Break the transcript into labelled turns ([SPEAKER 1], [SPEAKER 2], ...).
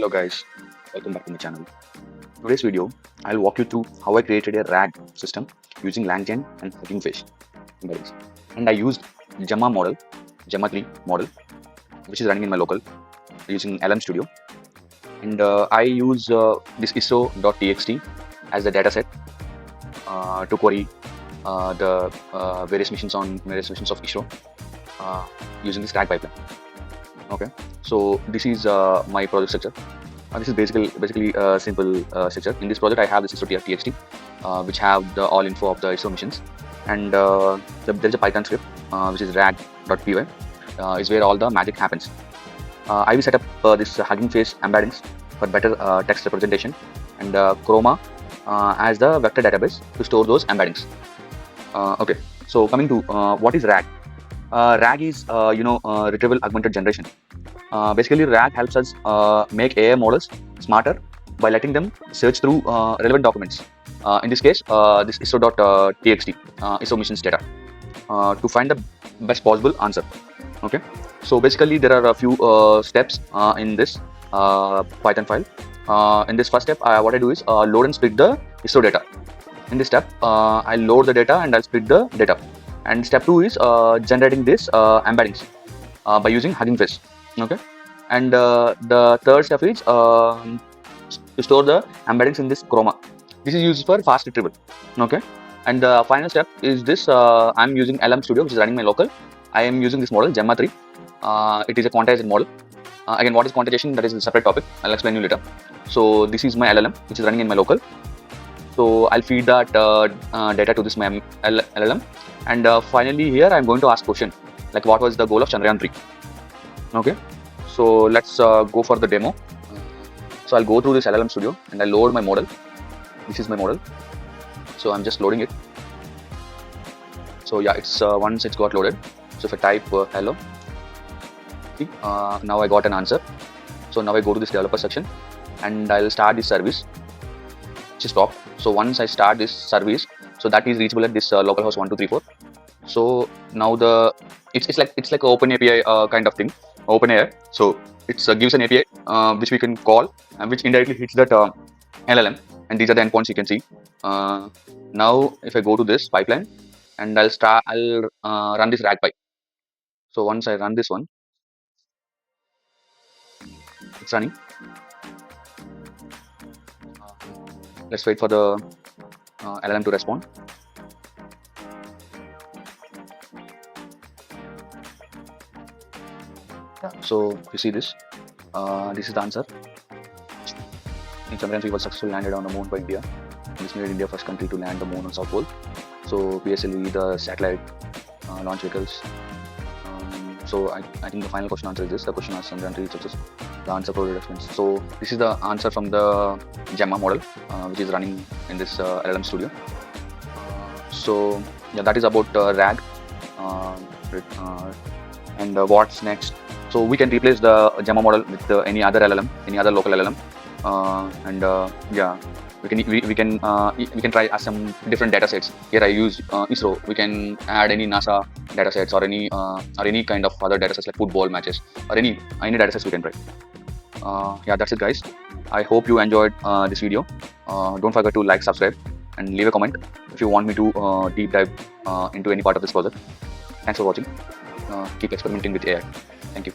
[SPEAKER 1] Hello guys, welcome back to my channel. Today's video, I'll walk you through how I created a RAG system using LangChain and HuggingFace embeddings. And I used Gemma model, Gemma 3 model, which is running in my local using LM Studio. And I use this ISRO.txt as the dataset to query the various missions of ISRO using this RAG pipeline. Okay, so this is my project structure. This is basically a simple structure. In this project, I have this ISRO.txt, which have the all info of the ISRO missions, and there's a Python script which is rag.py, is where all the magic happens. I will set up this HuggingFace embeddings for better text representation, and Chroma as the vector database to store those embeddings. Okay, so coming to what is RAG? RAG is Retrieval-Augmented Generation. Basically, RAG helps us make AI models smarter by letting them search through relevant documents. In this case, this ISRO.txt, ISRO missions data, to find the best possible answer. Okay, so basically there are a few steps in this Python file. In this first step, what I do is load and split the ISRO data. In this step, I'll load the data and I'll split the data. And step 2 is generating this embeddings by using HuggingFace. Okay, and the third step is to store the embeddings in this Chroma. This is used for fast retrieval. Okay, and the final step is this. I'm using LM Studio, which is running my local. I am using this model Gemma 3. It is a quantized model. Again, what is quantization? That is a separate topic. I'll explain you later. So this is my LLM, which is running in my local. So I'll feed that data to this my LLM, and finally here I'm going to ask question like what was the goal of Chandrayaan 3. Okay, so let's go for the demo. So I'll go through this LLM Studio and I'll load my model. This is my model. So I'm just loading it. So yeah, it's once it's got loaded. So if I type hello, see, now I got an answer. So now I go to this developer section and I'll start this service. Just stop. So once I start this service, so that is reachable at this localhost 1234. So now it's like an open API kind of thing, OpenAI. So it gives an API which we can call and which indirectly hits that LLM, and these are the endpoints you can see. Now if I go to this pipeline and I'll run this RAG pipe. So once I run this one, it's running. Let's wait for the LLM to respond. So you see this. This is the answer. In Chandrayaan 3 was successfully landed on the moon by India. This made India first country to land the moon on South Pole. So PSLV, the satellite launch vehicles. So I think the final question answer is this. The question asks Chandrayaan 3 success. The answer provided explains. So this is the answer from the Gemma model, which is running in this LLM Studio. So yeah, that is about RAG. And what's next? So we can replace the Gemma model with any other LLM, any other local LLM, yeah, we can try some different datasets. Here I use ISRO. We can add any NASA datasets or any kind of other datasets like football matches or any datasets we can try. Yeah, that's it, guys. I hope you enjoyed this video. Don't forget to like, subscribe, and leave a comment if you want me to deep dive into any part of this project. Thanks for watching. Keep experimenting with AI. Thank you.